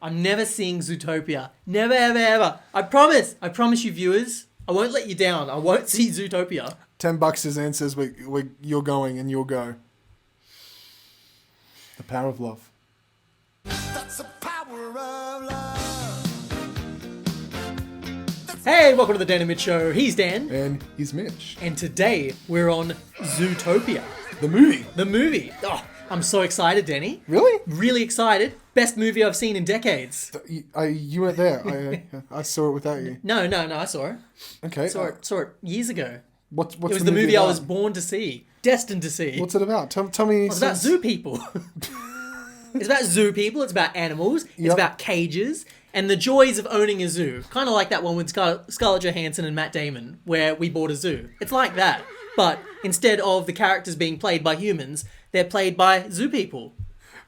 I'm never seeing Zootopia. Never, ever, ever. I promise you viewers, I won't let you down. I won't see Zootopia. $10 as Anne says you're going and you'll go. The power of love. That's the power of love. Hey, welcome to the Dan and Mitch Show. He's Dan. And he's Mitch. And today we're on Zootopia. The movie. The movie. Oh, I'm so excited, Danny. Really? Really excited. Best movie I've seen in decades. You weren't there. I saw it without you. No, I saw it. Okay. Saw it years ago. What's it was the movie I was born to see. Destined to see. What's it about? Tell me. It's about zoo people. It's about zoo people. It's about animals. It's about cages. And the joys of owning a zoo. Kind of like that one with Scarlett Johansson and Matt Damon, where we bought a zoo. It's like that. But instead of the characters being played by humans, they're played by zoo people.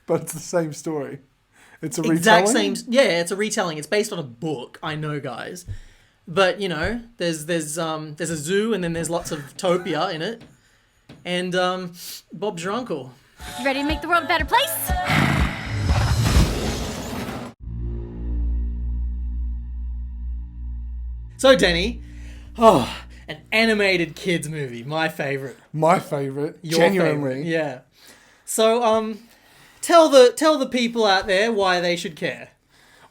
But it's the same story. It's a exact retelling? same. Yeah, it's a retelling. It's based on a book. I know, guys. But, you know, there's a zoo and then there's lots of topia in it. And Bob's your uncle. You ready to make the world a better place? So, Danny, an animated kids movie, my favourite. My favourite, Your genuinely. Favourite, yeah. So, tell the people out there why they should care.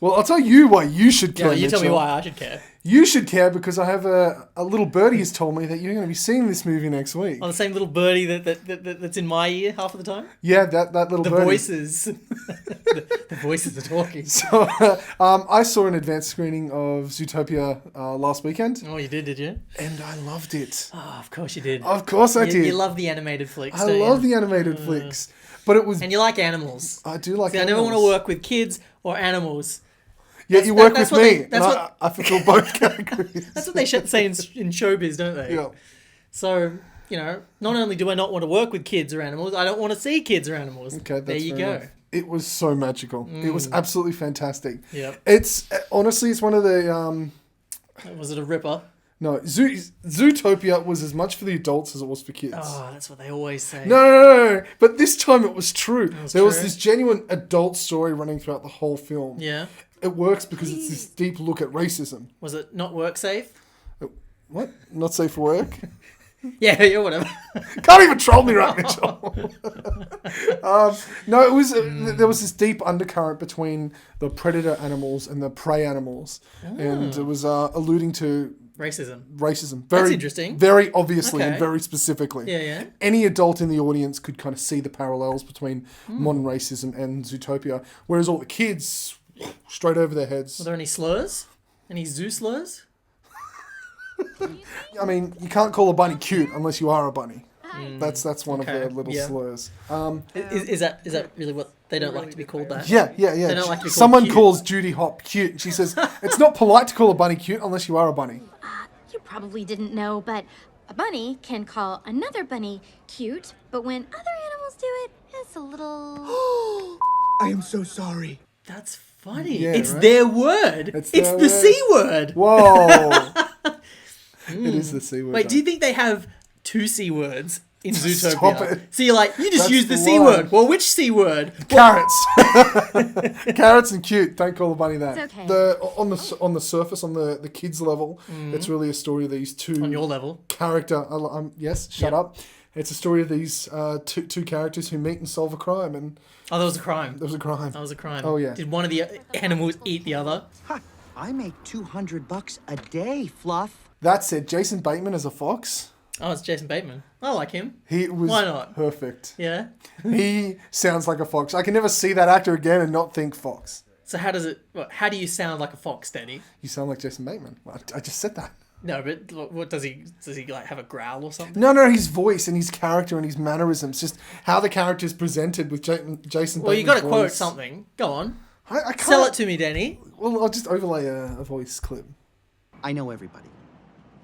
Well, I'll tell you why you should care, Yeah, you tell me Mitchell. why I should care. You should care because I have a little birdie has told me that you're going to be seeing this movie next week. Oh, the same little birdie that's in my ear half of the time? Yeah, that little The birdie. voices. the voices are talking. So, I saw an advanced screening of Zootopia last weekend. Oh, you did you? And I loved it. Oh, of course you did. Of course I did. You love the animated flicks, I don't you? love the animated flicks. But it was... And you like animals. I do like See, animals. I never want to work with kids or animals. Yeah, you work with me. That's I fulfill both categories. That's what they should say in showbiz, don't they? Yeah. So, you know, not only do I not want to work with kids or animals, I don't want to see kids or animals. Okay, that's there you go. enough. It was so magical. It was absolutely fantastic. Yep. It's honestly, it's one of the Was it a ripper? no, Zootopia was as much for the adults as it was for kids. Oh, that's what they always say. No. But this time it was true. There was true. this genuine adult story running throughout the whole film. Yeah. It works because it's this deep look at racism. Was it not work safe? What? Not safe for work? Yeah, whatever. Can't even troll me right, Mitchell. No, it was there was this deep undercurrent between the predator animals and the prey animals, and it was alluding to Racism. Very That's interesting. Very obviously Okay. and very specifically. Yeah. Any adult in the audience could kind of see the parallels between modern racism and Zootopia, whereas all the kids straight over their heads. Were there any slurs? Any zoo slurs? I mean, you can't call a bunny cute unless you are a bunny. That's one of the little Yeah. slurs. Is that really what they don't like to be called that? Yeah. They don't like to be called Someone cute. calls Judy Hop cute. She says, it's not polite to call a bunny cute unless you are a bunny. You probably didn't know, but a bunny can call another bunny cute, but when other animals do it, it's a little... I am so sorry. That's funny. Yeah, it's right? their word. It's their the word. C word. Whoa. It is the C word. Wait, do you think they have two C words in Zootopia? Stop it. So you're like, you just That's use the the C line. word. Well, which C word? Carrots. Carrots and cute. Don't call a bunny that. It's okay. On the surface, on the kids level, it's really a story of these two... On your level. Yes, shut up. It's a story of these two characters who meet and solve a crime, and Oh, that was a crime. there was a crime. That was a crime. Oh, yeah. Did one of the animals eat the other? Ha! I make $200 a day, Fluff. That said, Jason Bateman as a fox, Oh, it's Jason Bateman. I like him. he was Why not? perfect. Yeah. He sounds like a fox. I can never see that actor again and not think fox. So how do you sound like a fox, Danny? You sound like Jason Bateman. I just said that. No, but what does he like have a growl or something? No, his voice and his character and his mannerisms, just how the character is presented with Jason Bateman's Well, you got to quote voice. something. Go on. I can't. Sell it to me, Danny. Well, I'll just overlay a voice clip. I know everybody.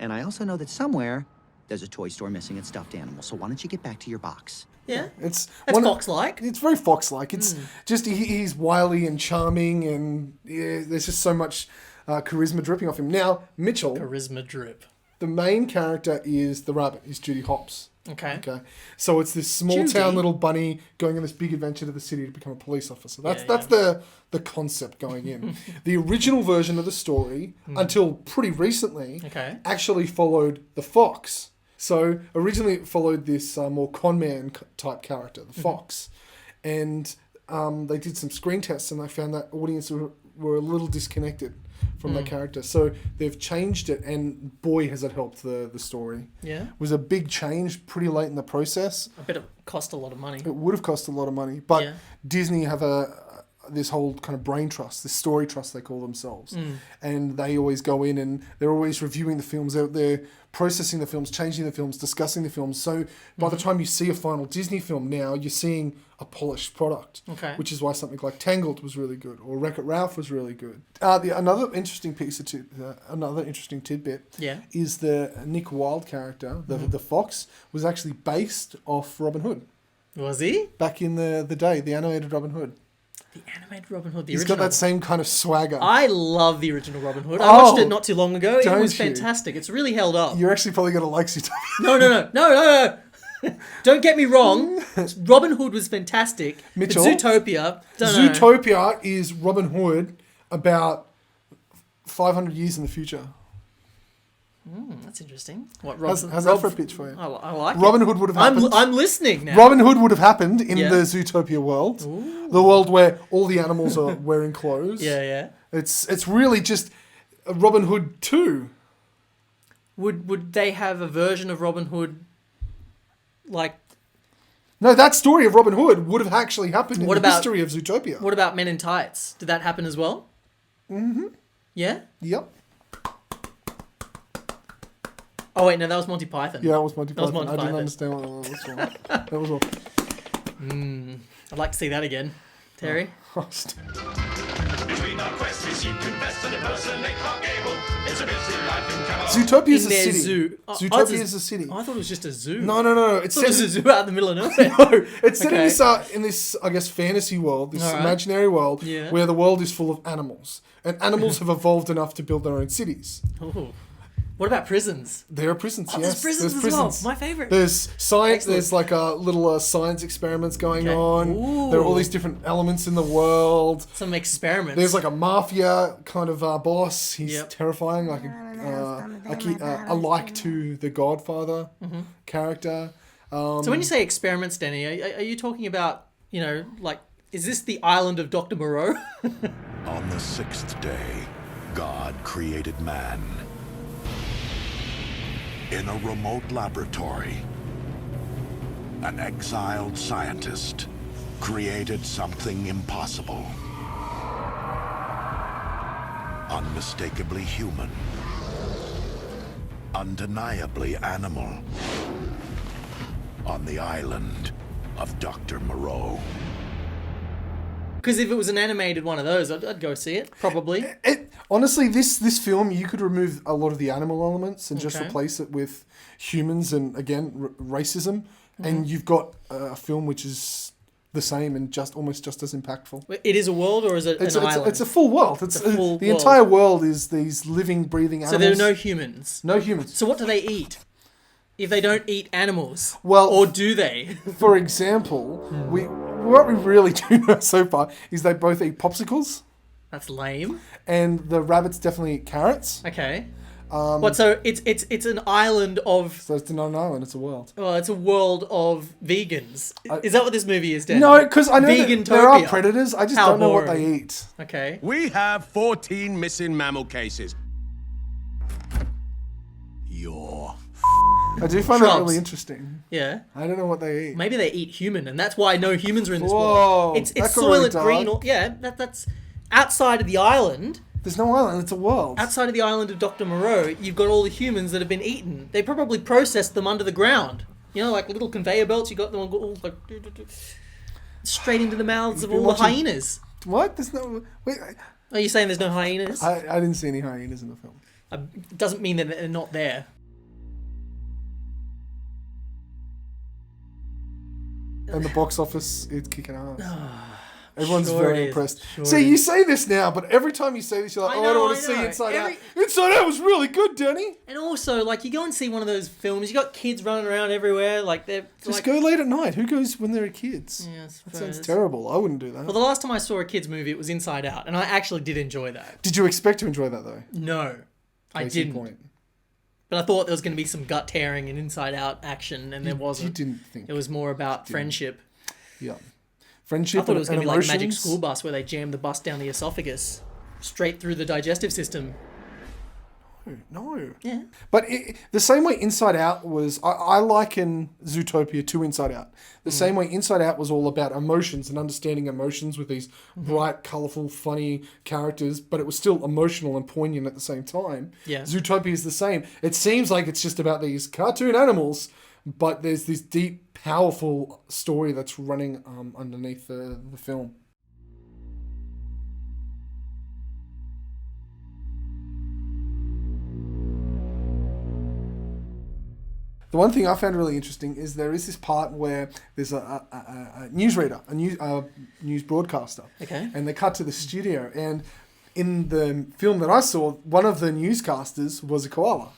And I also know that somewhere there's a toy store missing its stuffed animal. So why don't you get back to your box? Yeah. It's Fox-like. It's very fox-like. It's just he's wily and charming, and there's just so much charisma dripping off him. Now, Mitchell, Charisma drip. the main character is the rabbit. Is Judy Hopps. Okay. Okay, so it's this small Judy. town little bunny going on this big adventure to the city to become a police officer. That's Yeah, the concept going in. The original version of the story, until pretty recently, Okay. actually followed the fox. So originally it followed this more con man type character, the fox, and they did some screen tests and they found that audience were a little disconnected from that character. So they've changed it, and boy has it helped the story. Yeah. It was a big change pretty late in the process. I bet it cost a lot of money. It would have cost a lot of money, but Yeah. Disney have this whole kind of brain trust, this story trust they call themselves, and they always go in and they're always reviewing the films out there, processing the films, changing the films, discussing the films. So by the time you see a final Disney film now, you're seeing a polished product, Okay. which is why something like Tangled was really good, or Wreck-It Ralph was really good. Another interesting tidbit Yeah. is the Nick Wilde character, the fox, was actually based off Robin Hood. Was he? Back in the day, the animated Robin Hood. The animated Robin Hood, the He's original. got that same kind of swagger. I love the original Robin Hood. I Oh, watched it not too long ago. It don't was you? fantastic. It's really held up. You're actually probably going to like Zootopia. No. Don't get me wrong. Robin Hood was fantastic. Mitchell, But Zootopia, don't know. Zootopia is Robin Hood about 500 years in the future. That's interesting. What, How's that for a pitch for you? I like it. Robin Hood would have happened. I'm listening now. Robin Hood would have happened in Yeah. the Zootopia world. The world where all the animals are wearing clothes. Yeah. It's really just a Robin Hood 2. Would they have a version of Robin Hood like... No, that story of Robin Hood would have actually happened in What the about- history of Zootopia. What about Men in Tights? Did that happen as well? Mm-hmm. Yeah? Yep. Oh, wait, no, that was Monty Python. Yeah, that was Monty That was Python. Monty I didn't Python. understand what that was from. That was all. I'd like to see that again. Terry? Between our quests, we seem to invest in a personate Clark Gable. It's a busy life in Camelot. Zootopia is In a their city. zoo. Zootopia is a city. Oh, I thought it was just a zoo. No. It's I thought it was a zoo out in the middle of nowhere. No, it's set Okay. in this, I guess, fantasy world, this Alright. imaginary world, Yeah. where the world is full of animals, and animals have evolved enough to build their own cities. Ooh. What about prisons? There are prisons, Oh, yes. there's prisons as well. My favourite. There's science. Excellent. There's like a little science experiments going Okay. on. Ooh. There are all these different elements in the world. Some experiments. There's like a mafia kind of boss. He's Yep. terrifying, like a like to the Godfather character. So when you say experiments, Danny, are you talking about, like, is this the island of Dr. Moreau? On the sixth day, God created man. In a remote laboratory, an exiled scientist created something impossible. Unmistakably human. Undeniably animal. On the island of Dr. Moreau. Because if it was an animated one of those, I'd go see it, probably. Honestly, this film, you could remove a lot of the animal elements and just Okay. replace it with humans and, again, racism. And you've got a film which is the same and almost just as impactful. It is a world, or is it an island? It's a full world. It's a full the world. entire world is these living, breathing So animals. there are no humans. No humans. So what do they eat? If they don't eat animals, Well- or do they? For example, what we really do know so far is they both eat popsicles, That's lame. and the rabbits definitely eat carrots. Okay. What? So it's an island of. So it's not an island; it's a world. Well, it's a world of vegans. Is that what this movie is, Dan? No, because I know that there are Vegan-topia. predators. I just How don't know what boring. they eat. Okay. We have 14 missing mammal cases. You're I do find that Shrubs. really interesting. Yeah. I don't know what they eat. Maybe they eat human, and that's why no humans are in this Whoa, world. It's that got really Soylent Green. dark. Yeah, that's outside of the island. There's no island; it's a world. Outside of the island of Dr. Moreau, you've got all the humans that have been eaten. They probably processed them under the ground. Like little conveyor belts. You got them all like straight into the mouths of You've all been the watching- hyenas. What? There's no. Wait, Are you saying there's no hyenas? I didn't see any hyenas in the film. Doesn't mean that they're not there. And the box office, it's kicking ass. Everyone's Sure very it is. impressed. Sure See, it you is. say this now, but every time you say this, you're like, I I don't know, want to I see know. Inside Out. Inside Out was really good, Danny. And also, like, you go and see one of those films, you got kids running around everywhere, like, they're... Just like, go late at night. Who goes when there are kids? Yeah, I That suppose. sounds terrible. I wouldn't do that. Well, the last time I saw a kids movie, it was Inside Out, and I actually did enjoy that. Did you expect to enjoy that, though? No, I Case in didn't. point. But I thought there was going to be some gut tearing and Inside Out action, and there wasn't. You didn't think. It was more about friendship. Yeah. Friendship I thought it was and going to be like Magic emotions. School Bus, where they jam the bus down the esophagus, straight through the digestive system. No. Yeah. But the same way Inside Out was, I liken Zootopia to Inside Out. The same way Inside Out was all about emotions and understanding emotions with these bright, colourful, funny characters, but it was still emotional and poignant at the same time. Yeah. Zootopia is the same. It seems like it's just about these cartoon animals, but there's this deep, powerful story that's running underneath the film. The one thing I found really interesting is there is this part where there's a newsreader, a news broadcaster. Okay. And they cut to the studio. And in the film that I saw, one of the newscasters was a koala.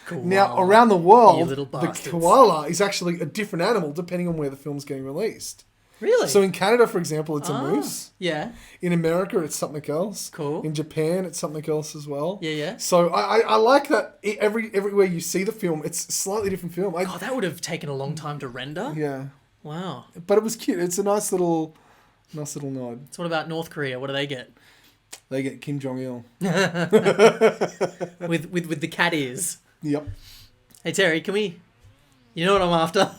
Cool. Now, around the You world, little the bastards. koala is actually a different animal depending on where the film's getting released. Really? So in Canada, for example, it's a moose. Yeah. In America, it's something else. Cool. In Japan, it's something else as well. Yeah, yeah. So I like that everywhere you see the film, it's a slightly different film. Oh, that would have taken a long time to render. Yeah. Wow. But it was cute. It's a nice little nod. So what about North Korea? What do they get? They get Kim Jong-il. With the cat ears. Yep. Hey Terry, can we? You know what I'm after.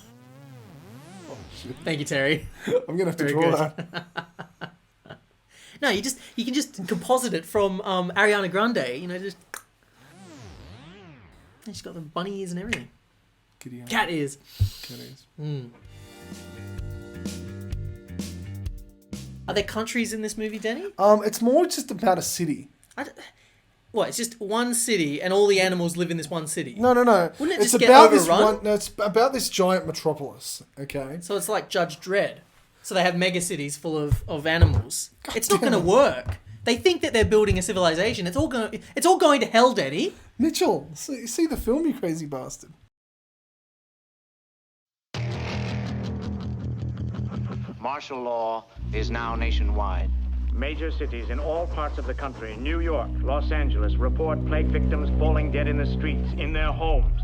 Thank you, Terry. I'm gonna have to Very draw good. that. No, you can just composite it from Ariana Grande. You know, just. And she's got the bunny ears and everything. Kitty out. Cat ears. Cat ears. Are there countries in this movie, Denny? It's more just about a city. What? It's just one city, and all the animals live in this one city. No. Wouldn't it It's just get about this overrun? one. No, it's about this giant metropolis. Okay. So it's like Judge Dredd. So they have mega cities full of animals. It's not damn going to it. work. They think that they're building a civilization. It's all going to hell, Denny. Mitchell, see the film, you crazy bastard. Martial law is now nationwide. Major cities in all parts of the country, New York, Los Angeles, report plague victims falling dead in the streets, in their homes.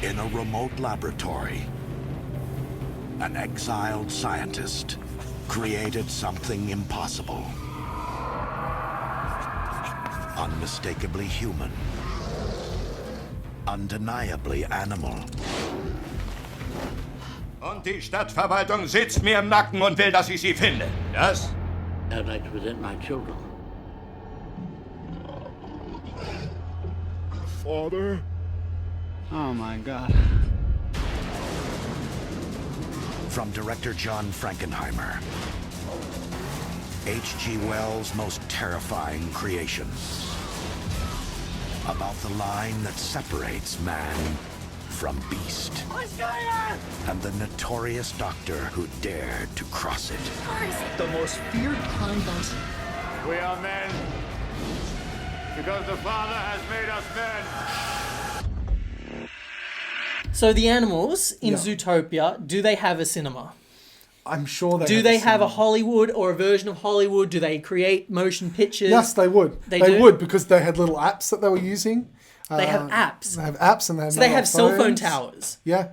In a remote laboratory, an exiled scientist created something impossible. Unmistakably human. Undeniably animal. Und die Stadtverwaltung sitzt mir im Nacken und will, dass ich sie finde. Das? I'd like to present my children. Father? Oh my God. From director John Frankenheimer. H.G. Wells' most terrifying creation. About the line that separates man from beast. And the notorious doctor who dared to cross it. The most feared kind of... We are men because the Father has made us men. So the animals in Yeah. Zootopia, do they have a cinema? I'm sure they Do they have a cinema. Hollywood or a version of Hollywood? Do they create motion pictures? Yes, they would. They They do? would, because they had little apps that they were using. They have apps. They have apps and they have So they have cell phone phones. towers. Yeah.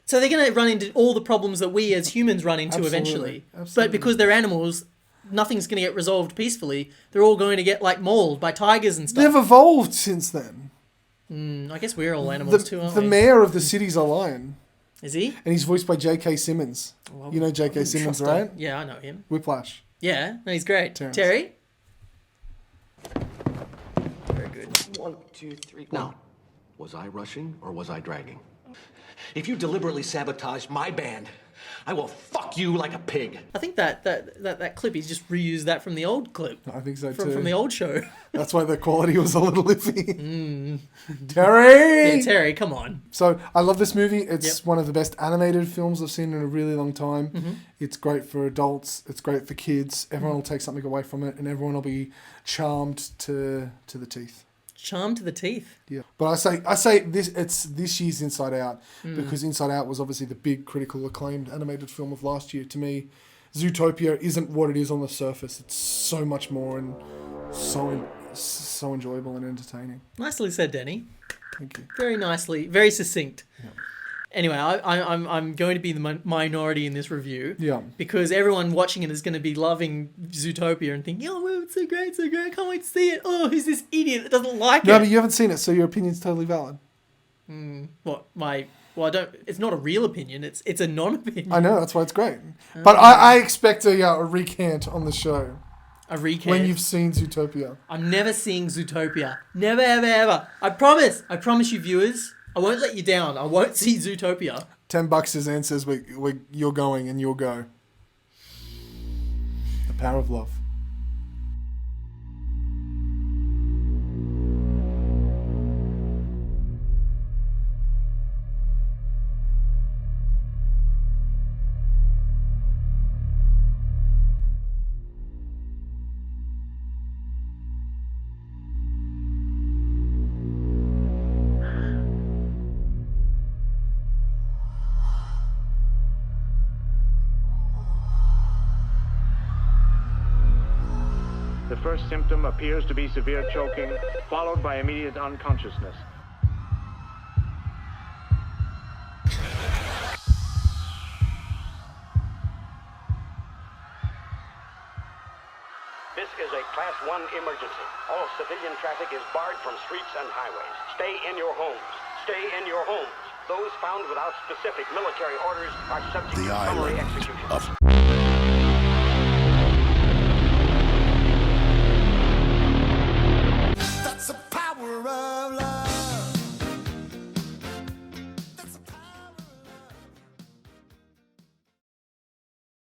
So they're going to run into all the problems that we as humans run into Absolutely. eventually. Absolutely. But because they're animals, nothing's going to get resolved peacefully. They're all going to get like mauled by tigers and stuff. They've evolved since then. I guess we're all animals too, aren't The we? mayor of the city's a lion. Is he? And he's voiced by J.K. Simmons. Well, You know I J.K. wouldn't Simmons, trust him. right? Yeah, I know him. Whiplash. Yeah, no, he's great. Terrence. Terry? Very good. 1, 2, 3. Now, was I rushing or was I dragging? If you deliberately sabotage my band, I will fuck you like a pig. I think that clip, he's just reused that from the old clip. I think so too. From the old show. That's why the quality was a little iffy. Terry! Yeah, Terry, come on. So, I love this movie. It's one of the best animated films I've seen in a really long time. Mm-hmm. It's great for adults. It's great for kids. Everyone will take something away from it, and everyone will be charmed to the teeth. Charmed to the teeth. Yeah, but I say this. It's this year's Inside Out because Inside Out was obviously the big critical acclaimed animated film of last year. To me, Zootopia isn't what it is on the surface. It's so much more and so enjoyable and entertaining. Nicely said, Denny. Thank you. Very nicely, very succinct. Yeah. Anyway, I'm going to be the minority in this review. Yeah. Because everyone watching it is going to be loving Zootopia and thinking, oh, well, it's so great, I can't wait to see it. Oh, who's this idiot that doesn't like it? No, but you haven't seen it, so your opinion's totally valid. Well, I don't. It's not a real opinion. It's a non-opinion. I know, that's why it's great. But I expect a recant on the show. A recant? When you've seen Zootopia. I'm never seeing Zootopia. Never, ever, ever. I promise you, viewers. I won't let you down. I won't see Zootopia. $10 his aunt says you're going and you'll go. The power of love. The first symptom appears to be severe choking, followed by immediate unconsciousness. This is a Class 1 emergency. All civilian traffic is barred from streets and highways. Stay in your homes. Stay in your homes. Those found without specific military orders are subject to summary execution.